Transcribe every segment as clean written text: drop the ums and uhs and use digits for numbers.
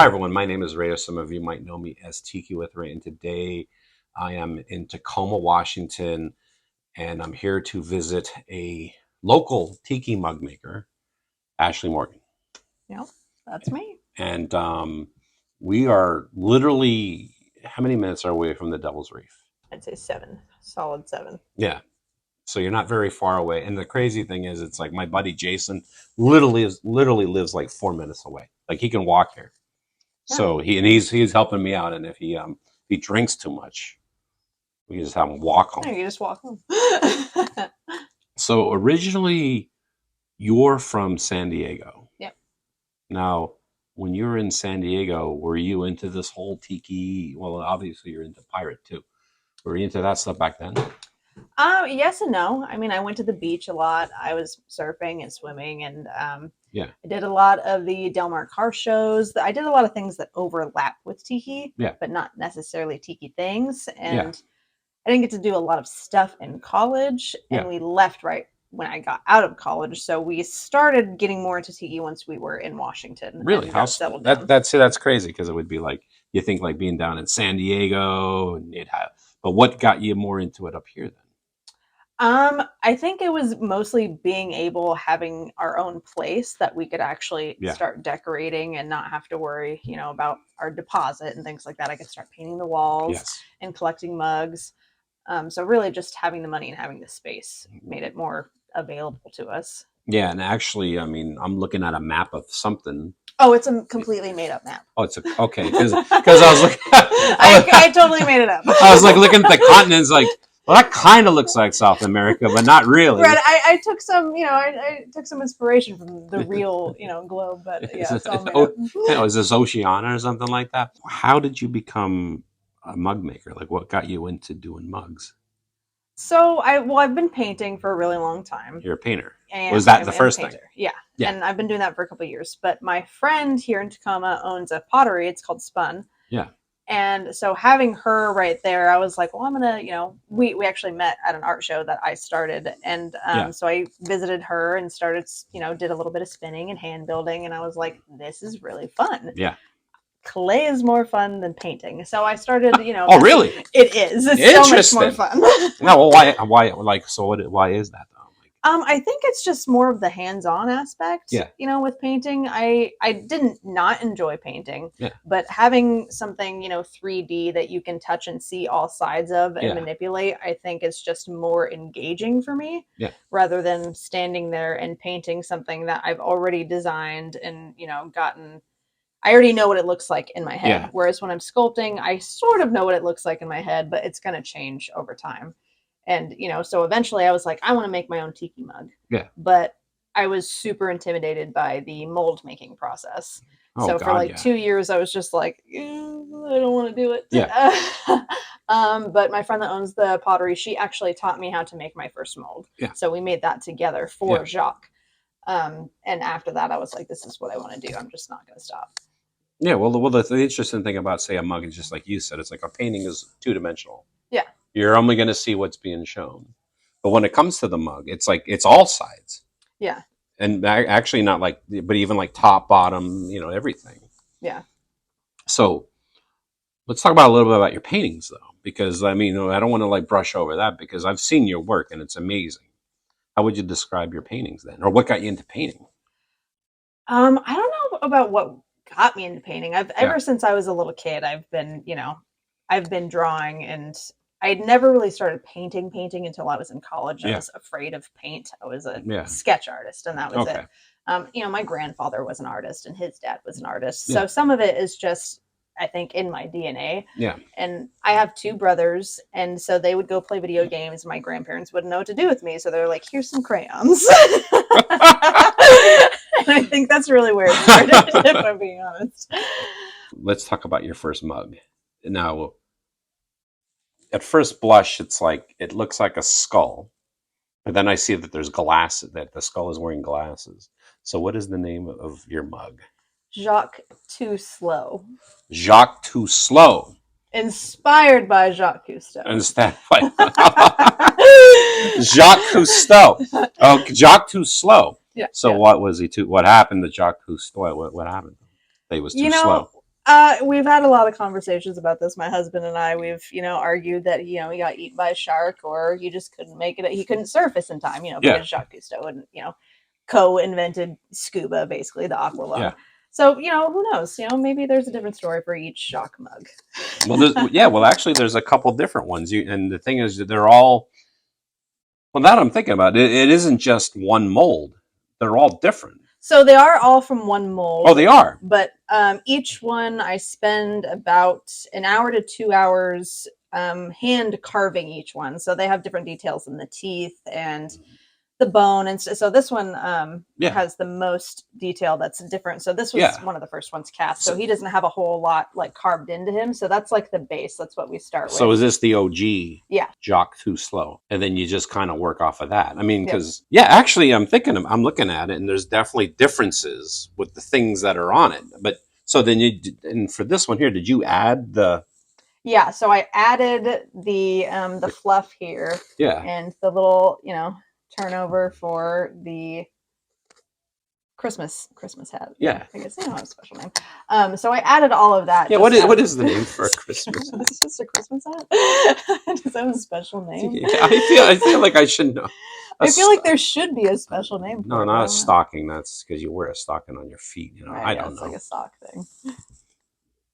Hi, everyone. My name is Ray. Some of you might know me as Tiki with Ray. And today I am in Tacoma, Washington, and I'm here to visit a local Tiki mug maker, Ashley Morgan. Yep, that's me. And we are literally, how many minutes are we from the Devil's Reef? I'd say seven, solid seven. Yeah. So you're not very far away. And the crazy thing is, it's like my buddy Jason literally lives like 4 minutes away. Like he can walk here. Yeah. So he's helping me out. And if he drinks too much, we just have him walk home. Yeah, you just walk home. So originally, you're from San Diego. Yep. Now, when you were in San Diego, were you into this whole tiki? Well, obviously you're into pirate too. Were you into that stuff back then? Yes and no. I mean, I went to the beach a lot. I was surfing and swimming, and Yeah. I did a lot of the Del Mar car shows. I did a lot of things that overlap with tiki, Yeah. but not necessarily tiki things. And Yeah. I didn't get to do a lot of stuff in college, and Yeah. we left right when I got out of college. So we started getting more into tiki once we were in Washington. Really? And How got settled down. that's crazy because it would be like you think like being down in San Diego and but what got you more into it up here then? I think it was mostly being able having our own place that we could actually Yeah. start decorating and not have to worry, about our deposit and things like that. I could start painting the walls Yes. and collecting mugs. So really just having the money and having the space made it more available to us. Yeah, and actually, I mean, I'm looking at a map of something. Oh, it's a completely made up map. Oh, okay, because I was like, I totally made it up. I was like looking at the continents, like, well, that kind of looks like South America, but not really. Right. I took some, I took some inspiration from the real, globe, but yeah, it's all made up. Is this Oceania or something like that? How did you become a mug maker? Like, what got you into doing mugs? So I've been painting for a really long time. You're a painter. And was that the first thing? Yeah. Yeah. And I've been doing that for a couple of years. But my friend here in Tacoma owns a pottery. It's called Spun. Yeah. And so having her right there, I was like, well, I'm going to, we actually met at an art show that I started. And so I visited her and started, did a little bit of spinning and hand building. And I was like, this is really fun. Yeah. Clay is more fun than painting. So I started, Oh, really? It is. It's so much more fun. No, well, why, like, so why is that though? I think it's just more of the hands-on aspect. Yeah. With painting, I didn't not enjoy painting. Yeah. But having something 3D that you can touch and see all sides of and manipulate, I think is just more engaging for me. Yeah. Rather than standing there and painting something that I've already designed and gotten. I already know what it looks like in my head. Yeah. Whereas when I'm sculpting, I sort of know what it looks like in my head, but it's going to change over time. And, so eventually I was like, I want to make my own tiki mug. Yeah. But I was super intimidated by the mold making process. Oh, so God, for 2 years, I was just like, I don't want to do it. Yeah. But my friend that owns the pottery, she actually taught me how to make my first mold. Yeah. So we made that together for Jac. And after that, I was like, this is what I want to do. I'm just not going to stop. Yeah. Well, the interesting thing about, say, a mug is just like you said, it's like a painting is two-dimensional. Yeah. You're only going to see what's being shown. But when it comes to the mug, it's like it's all sides. Yeah. And actually not like, but even like top, bottom, everything. Yeah. So let's talk about a little bit about your paintings, though, because I mean, I don't want to like brush over that because I've seen your work and it's amazing. How would you describe your paintings then? Or what got you into painting? I don't know about what got me into painting. Ever since I was a little kid, I've been drawing, and I had never really started painting until I was in college. I was afraid of paint. I was a sketch artist, and that was it. My grandfather was an artist, and his dad was an artist. So some of it is just, I think, in my DNA. Yeah. And I have two brothers, and so they would go play video games. My grandparents wouldn't know what to do with me, so they're like, here's some crayons. And I think that's really where it started, if I'm being honest. Let's talk about your first mug. Now, at first blush, it's like, it looks like a skull. But then I see that there's glasses, that the skull is wearing glasses. So what is the name of your mug? Jac Too Slow. Jac Too Slow. Inspired by Jacques Cousteau. Jacques Cousteau. Oh, Jacques Too Slow. Yeah. So what was he too? What happened to Jacques Cousteau? What happened? He was too slow. We've had a lot of conversations about this. My husband and I, we've, argued that, he got eaten by a shark or he just couldn't make it. He couldn't surface in time, Yeah. because Jacques Cousteau and, co-invented scuba, basically the aqua lung. Yeah. So, who knows? Maybe there's a different story for each Jac Mug. Well, actually, there's a couple different ones. And the thing is, they're all. Well, now that I'm thinking about it, it isn't just one mold. They're all different. So they are all from one mold. Oh, they are. But each one, I spend about an hour to 2 hours hand carving each one. So they have different details in the teeth and the bone, and so this one has the most detail that's different. So this was one of the first ones cast, so he doesn't have a whole lot like carved into him, so that's like the base. That's what we start with. So is this the OG Jac Too Slow, and then you just kind of work off of that? I mean, because actually I'm looking at it, and there's definitely differences with the things that are on it. But so then and for this one here, did you add the so I added the fluff here, and the little turnover for the Christmas hat. Yeah, I guess they don't have a special name. So I added all of that. Yeah, what is the name for a Christmas hat? Is this just a Christmas hat? Does that have a special name? I feel like I should know. I feel like there should be a special name for No, not a stocking. That's because you wear a stocking on your feet. I don't know. It's like a sock thing.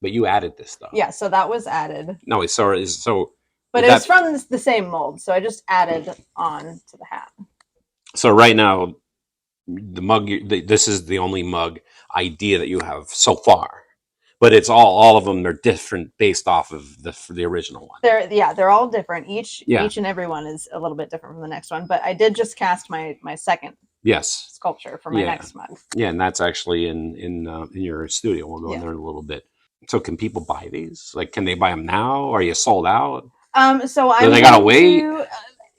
But you added this stuff. Yeah, so that was added. No, so. But it's from the same mold, so I just added on to the hat. So right now, the mug. This is the only mug idea that you have so far, but it's all of them. They're different based off of the original one. They're all different. Each and every one is a little bit different from the next one. But I did just cast my second sculpture for my next mug. Yeah, and that's actually in your studio. We'll go in there in a little bit. So can people buy these? Like, can they buy them now? Or are you sold out? So they gotta wait.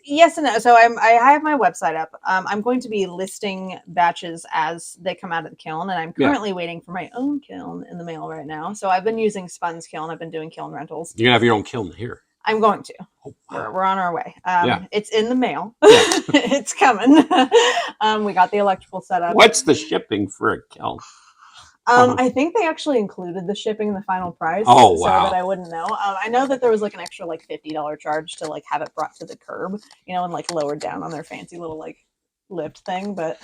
Yes and no. So I have my website up. I'm going to be listing batches as they come out of the kiln, and I'm currently waiting for my own kiln in the mail right now. So I've been using Spun's kiln. I've been doing kiln rentals. You're gonna have your own kiln here. I'm going to. Oh, wow. We're on our way. It's in the mail. It's coming. We got the electrical set up. What's the shipping for a kiln? I think they actually included the shipping in the final price. Oh, wow. So that I wouldn't know. I know that there was like an extra like $50 charge to like have it brought to the curb, and like lowered down on their fancy little like lift thing. But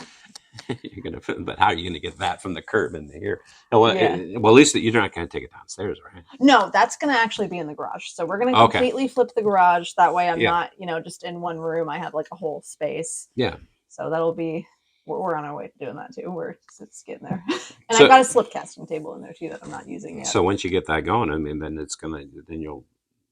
but how are you gonna get that from the curb into here? Well, at least you're not gonna take it downstairs, right? No, that's gonna actually be in the garage. So we're gonna completely flip the garage. That way, I'm not just in one room. I have like a whole space. Yeah. So that'll be. We're on our way to doing that too. It's getting there, and I've got a slip casting table in there too that I'm not using yet. So once you get that going, I mean, then do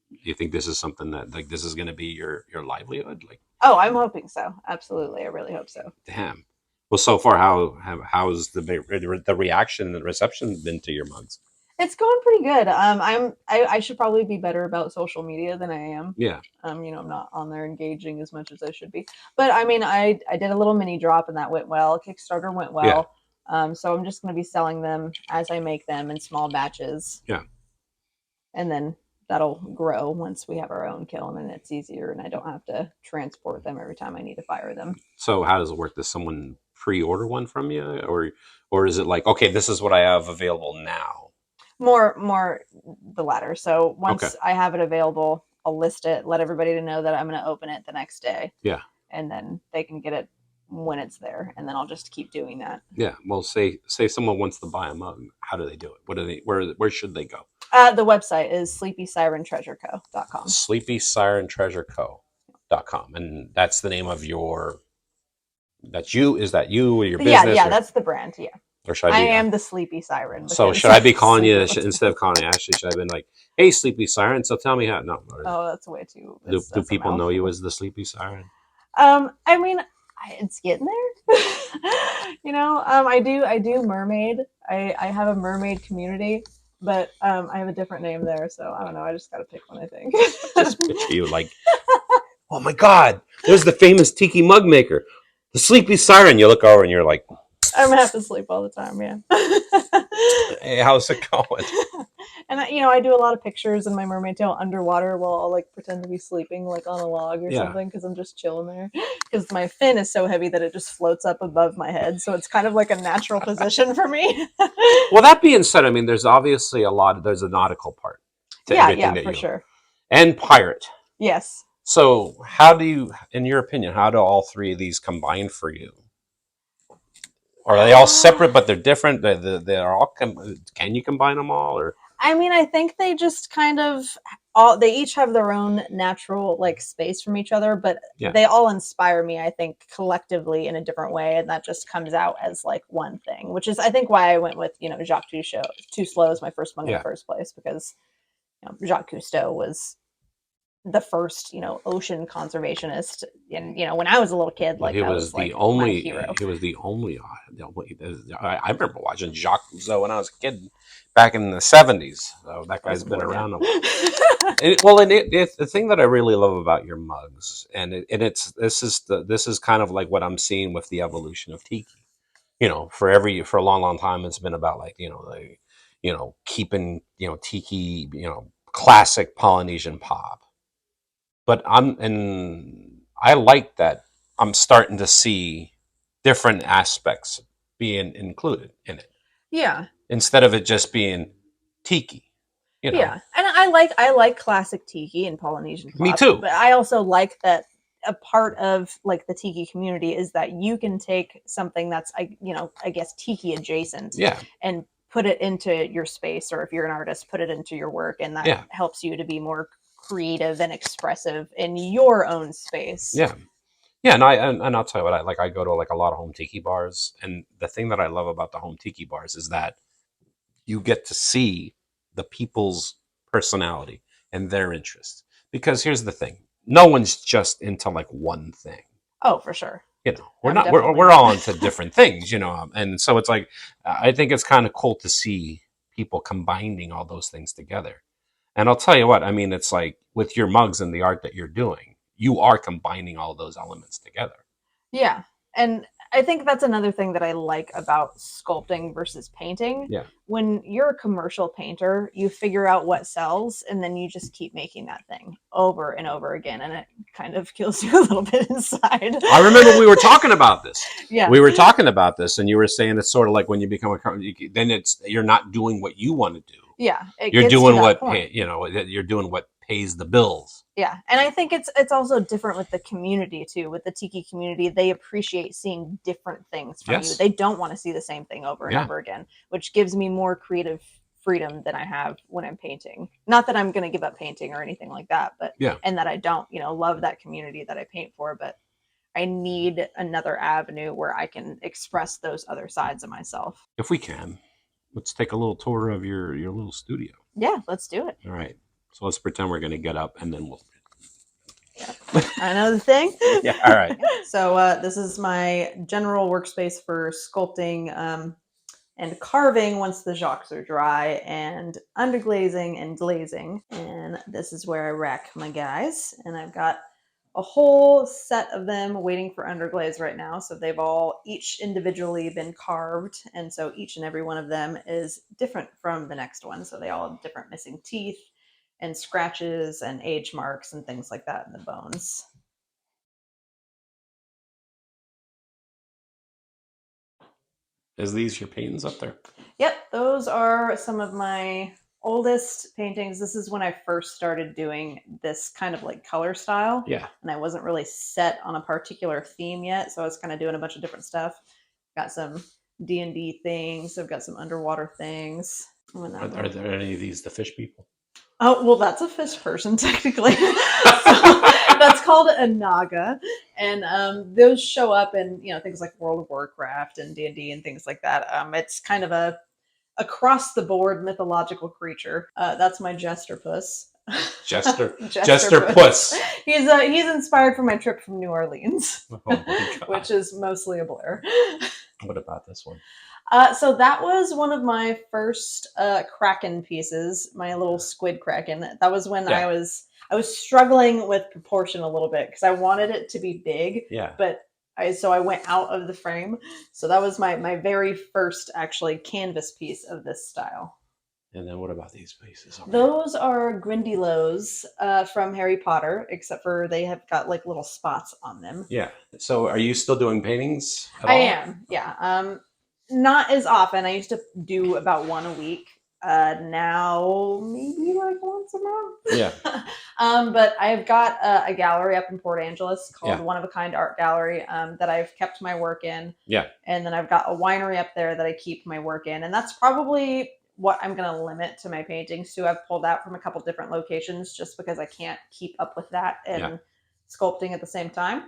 you think this is something that like this is gonna be your livelihood? Like, oh, I'm hoping so. Absolutely, I really hope so. Damn. Well, so far, how's the reaction and the reception been to your mugs? It's going pretty good. I should probably be better about social media than I am. Yeah. I'm not on there engaging as much as I should be. But I mean, I did a little mini drop and that went well. Kickstarter went well. Yeah. So I'm just going to be selling them as I make them in small batches. Yeah. And then that'll grow once we have our own kiln and it's easier and I don't have to transport them every time I need to fire them. So how does it work? Does someone pre-order one from you, or is it like, okay, this is what I have available now? More the latter. So once I have it available, I'll list it, let everybody to know that I'm going to open it the next day. Yeah. And then they can get it when it's there, and then I'll just keep doing that. Yeah. Well, say someone wants to buy a mug. How do they do it? Where should they go? The website is sleepysirentreasureco.com. sleepysirentreasureco.com. And that's the name of your. That's you. Is that you or your business? Yeah, that's the brand. Yeah. Or should I am the Sleepy Siren. So should I be calling you instead of calling Ashley? Should I have been like, "Hey, Sleepy Siren"? So tell me how. No. Oh, that's way too. Do people know you as the Sleepy Siren? I mean, it's getting there. I do mermaid. I have a mermaid community, but I have a different name there, so I don't know. I just got to pick one. I think. Just picture you like, oh my God, there's the famous Tiki mug maker, the Sleepy Siren. You look over and you're like. I'm gonna have to sleep all the time, yeah. Hey, how's it going? And I do a lot of pictures in my mermaid tail underwater while I'll like pretend to be sleeping like on a log or something because I'm just chilling there. Because my fin is so heavy that it just floats up above my head, so it's kind of like a natural position for me. Well, that being said, I mean, there's obviously there's a nautical part to everything that for you sure. And pirate. Yes. So, how do you, in your opinion, how do all three of these combine for you? Are they all separate, but they're different? They're all. Can you combine them all, or? I mean, I think they just kind of they each have their own natural like space from each other, but they all inspire me, I think, collectively in a different way, and that just comes out as like one thing, which is I think why I went with Jacques Too Slow as my first mug in the first place, because Jacques Cousteau was the first ocean conservationist, and when I was a little kid, like that was like my hero. He was the only. I remember watching Jacques Cousteau when I was a kid back in the 70s. So that guy's been around a while. The thing that I really love about your mugs, this is kind of like what I'm seeing with the evolution of Tiki. For a long time, it's been about like keeping Tiki, classic Polynesian pop. But I like that I'm starting to see different aspects being included in it. Yeah. Instead of it just being Tiki. Yeah, and I like classic Tiki and Polynesian pop. Me too. But I also like that a part of like the Tiki community is that you can take something that's I guess Tiki adjacent, and put it into your space, or if you're an artist, put it into your work, and that helps you to be more creative and expressive in your own space. Yeah, and I'll tell you what, I go to like a lot of home tiki bars, and the thing that I love about the home tiki bars is that you get to see the people's personality and their interests. Because here's the thing: no one's just into like one thing. Oh, for sure. We're all into different things, and so it's like I think it's kind of cool to see people combining all those things together. And I'll tell you what, I mean, it's like with your mugs and the art that you're doing, you are combining all those elements together. Yeah. And I think that's another thing that I like about sculpting versus painting. Yeah. When you're a commercial painter, you figure out what sells, and then you just keep making that thing over and over again, and it kind of kills you a little bit inside. I remember we were talking about this. Yeah. We were talking about this, and you were saying it's sort of like when you become then you're not doing what you want to do. Yeah. You're doing you're doing what pays the bills. Yeah, and I think it's also different with the community too. With the Tiki community, they appreciate seeing different things from you. They don't want to see the same thing over and over again, which gives me more creative freedom than I have when I'm painting. Not that I'm going to give up painting or anything like that, but and that I don't, love that community that I paint for, but I need another avenue where I can express those other sides of myself. If we can, let's take a little tour of your little studio. Yeah, let's do it. All right. So let's pretend we're going to get up, and then we'll. Yeah. I know the thing. Yeah. All right. So this is my general workspace for sculpting and carving once the jacques are dry, and underglazing and glazing. And this is where I rack my guys. And I've got a whole set of them waiting for underglaze right now. So they've all each individually been carved. And so each and every one of them is different from the next one. So they all have different missing teeth and scratches and age marks and things like that in the bones. Is these your paintings up there? Yep, those are some of my oldest paintings. This is when I first started doing this kind of like color style. Yeah. And I wasn't really set on a particular theme yet, so I was kind of doing a bunch of different stuff. Got some D&D things. I've got some underwater things. Are there any of these the fish people? Oh, well, that's a fish person, technically. That's called a naga. And those show up in, things like World of Warcraft and D&D and things like that. It's kind of a across-the-board mythological creature. That's my Jester Puss. Jester Puss. He's inspired from my trip from New Orleans, oh which is mostly a blur. What about this one? So that was one of my first Kraken pieces, my little squid Kraken. That was when I was struggling with proportion a little bit because I wanted it to be big. Yeah. But I went out of the frame. So that was my very first actually canvas piece of this style. And then what about these pieces? Over Those are Grindylows from Harry Potter, except for they have got like little spots on them. here? Yeah. So are you still doing paintings at I all? am, yeah. Not as often. I used to do about one a week. Now maybe like once a month. Yeah. But I've got a gallery up in Port Angeles called Yeah. One of a Kind Art Gallery that I've kept my work in. Yeah. And then I've got a winery up there that I keep my work in. And that's probably what I'm going to limit to my paintings to. I've pulled out from a couple different locations just because I can't keep up with that and sculpting at the same time.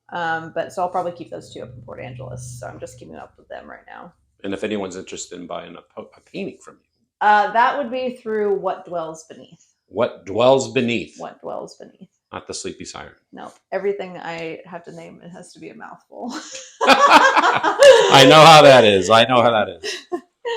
But so I'll probably keep those two up in Port Angeles. So I'm just keeping up with them right now. And if anyone's interested in buying a painting from you, that would be through What Dwells Beneath. What Dwells Beneath? What Dwells Beneath. Not the Sleepy Siren. No, everything I have to name, it has to be a mouthful. I know how that is. I know how that is.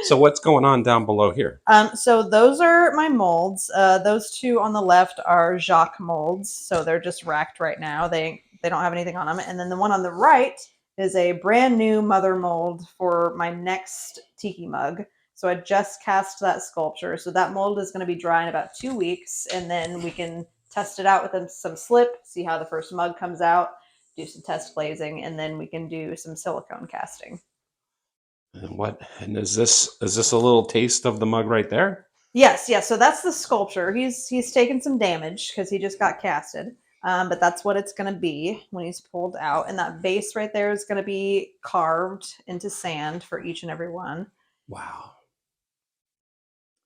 So what's going on down below here? So those are my molds. Those two on the left are Jac molds. So they're just racked right now. They don't have anything on them. And then the one on the right is a brand new mother mold for my next Tiki mug. So I just cast that sculpture. So that mold is going to be dry in about 2 weeks. And then we can test it out with some slip, see how the first mug comes out, do some test glazing, and then we can do some silicone casting. And is this a little taste of the mug right there? Yes. So that's the sculpture. He's taken some damage because he just got casted. But that's what it's going to be when he's pulled out. And that base right there is going to be carved into sand for each and every one. Wow.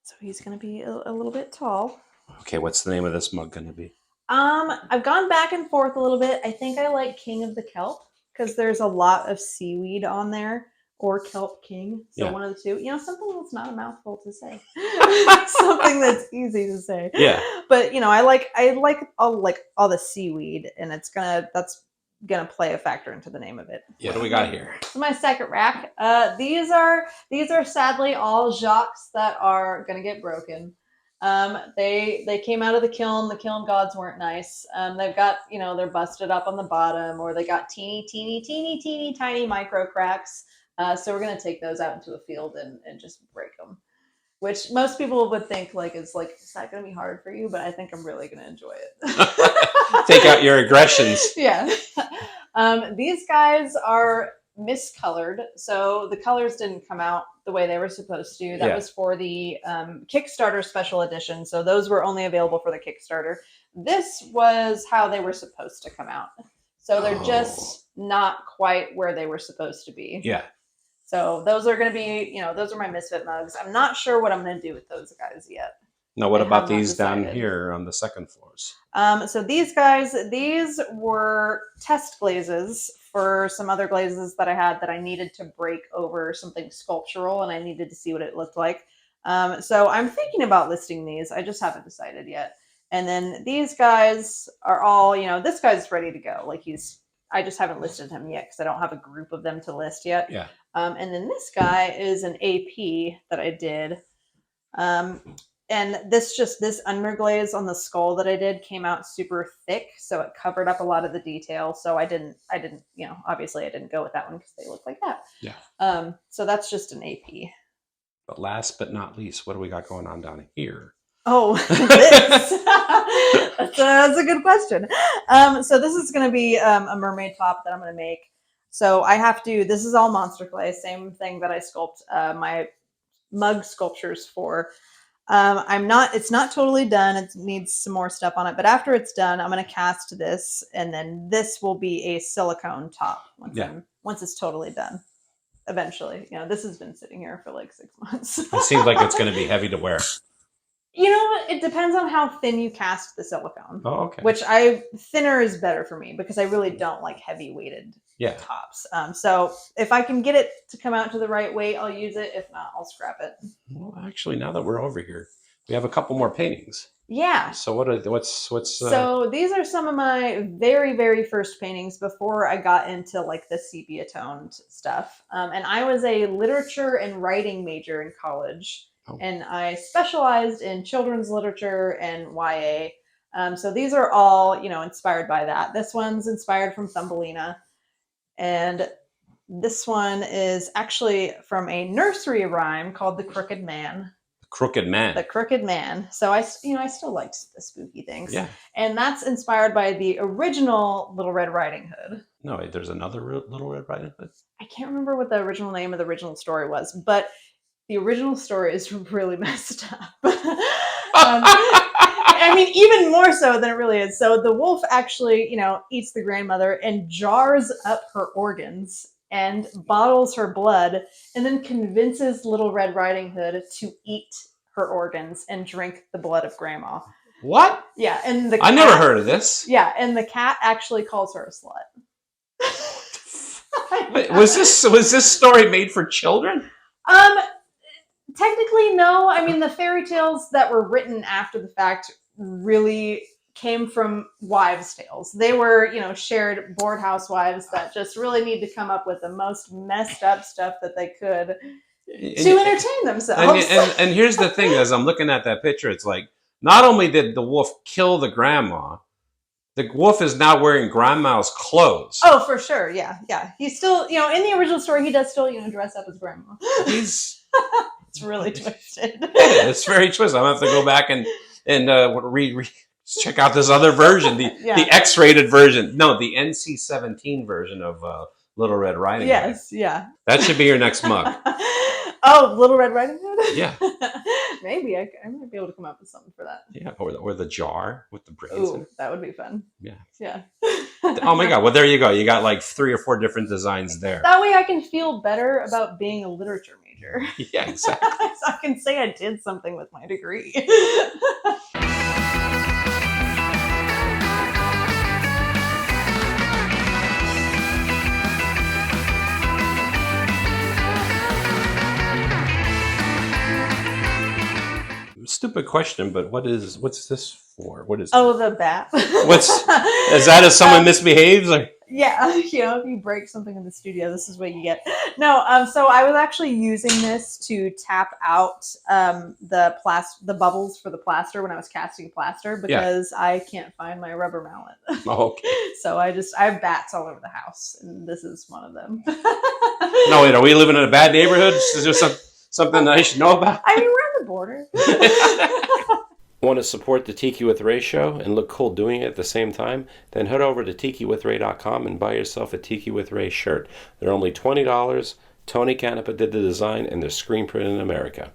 So he's going to be a little bit tall. Okay, what's the name of this mug going to be? I've gone back and forth a little bit. I think I like King of the Kelp because there's a lot of seaweed on there, or Kelp King. So one of the two. Something that's not a mouthful to say. Something that's easy to say. Yeah. But I like all the seaweed, and that's gonna play a factor into the name of it. What do we got here? So my second rack. These are sadly all Jacs that are gonna get broken. They came out of the kiln. The kiln gods weren't nice. They've got they're busted up on the bottom, or they got teeny tiny micro cracks. So we're gonna take those out into a field and just break them. Which most people would think is that gonna be hard for you? But I think I'm really gonna enjoy it. Take out your aggressions. Yeah. These guys are miscolored, so the colors didn't come out the way they were supposed to. That was for the Kickstarter special edition, so those were only available for the Kickstarter. This was how they were supposed to come out, so they're just not quite where they were supposed to be. Yeah. So those are going to be, those are my misfit mugs. I'm not sure what I'm going to do with those guys yet. Now, what about these down here on the second floors? So these guys, these were test glazes for some other glazes that I had that I needed to break over something sculptural, and I needed to see what it looked like. So I'm thinking about listing these. I just haven't decided yet. And then these guys are all, this guy's ready to go. I just haven't listed him yet because I don't have a group of them to list yet. Yeah. And then this guy is an AP that I did. And this underglaze on the skull that I did came out super thick, so it covered up a lot of the detail. So I didn't, obviously I didn't go with that one because they look like that. Yeah. So that's just an AP. But last but not least, what do we got going on down here? Oh, this. That's a good question. So this is going to be a mermaid top that I'm going to make. So this is all monster clay, same thing that I sculpt my mug sculptures for. It's not totally done. It needs some more stuff on it, but after it's done, I'm going to cast this, and then this will be a silicone top once it's totally done. Eventually, this has been sitting here for 6 months. It seems like it's going to be heavy to wear. It depends on how thin you cast the silicone. Oh, okay. Which thinner is better for me because I really don't like heavy weighted tops. So if I can get it to come out to the right weight, I'll use it. If not, I'll scrap it. Well, actually, now that we're over here, we have a couple more paintings. Yeah. So what's So these are some of my very, very first paintings before I got into the sepia toned stuff. And I was a literature and writing major in college. And I specialized in children's literature and YA. So these are all, inspired by that. This one's inspired from Thumbelina. And this one is actually from a nursery rhyme called The Crooked Man. Crooked Man. The Crooked Man. So I still liked the spooky things. Yeah. And that's inspired by the original Little Red Riding Hood. No, wait, there's another Little Red Riding Hood? I can't remember what the original name of the original story was, but the original story is really messed up. I mean, even more so than it really is. So the wolf actually, eats the grandmother and jars up her organs and bottles her blood, and then convinces Little Red Riding Hood to eat her organs and drink the blood of Grandma. What? Yeah, and I never heard of this. Yeah, and the cat actually calls her a slut. Was this story made for children? Technically, no. I mean, the fairy tales that were written after the fact really came from wives' tales. They were, shared bored housewives that just really need to come up with the most messed up stuff that they could to entertain themselves. And here's the thing: as I'm looking at that picture, it's like not only did the wolf kill the grandma, the wolf is now wearing grandma's clothes. Oh, for sure, yeah. He's still, in the original story, he does still, dress up as grandma. It's really twisted. It's very twisted. I'm gonna have to go back and check out this other version, the X-rated version. No, the NC-17 version of Little Red Riding Hood. Yes, yeah. That should be your next mug. Oh, Little Red Riding Hood? Yeah. Maybe I might be able to come up with something for that. Yeah, or the jar with the brains in it. That would be fun. Yeah. Oh my God! Well, there you go. You got like 3 or 4 different designs there. That way, I can feel better about being a literature major. Yeah, exactly. So I can say I did something with my degree. Stupid question, but what's this for? What is? Oh, the bat. Is that if someone misbehaves? Or? Yeah, if you break something in the studio, this is what you get. No, so I was actually using this to tap out the bubbles for the plaster when I was casting plaster because I can't find my rubber mallet. Oh, okay. So I have bats all over the house, and this is one of them. No, wait, are we living in a bad neighborhood? Is there something that I should know about? I mean, we're on the border. Want to support the Tiki with Ray show and look cool doing it at the same time? Then head over to tikiwithray.com and buy yourself a Tiki with Ray shirt. They're only $20. Tony Canapa did the design, and they're screen printed in America.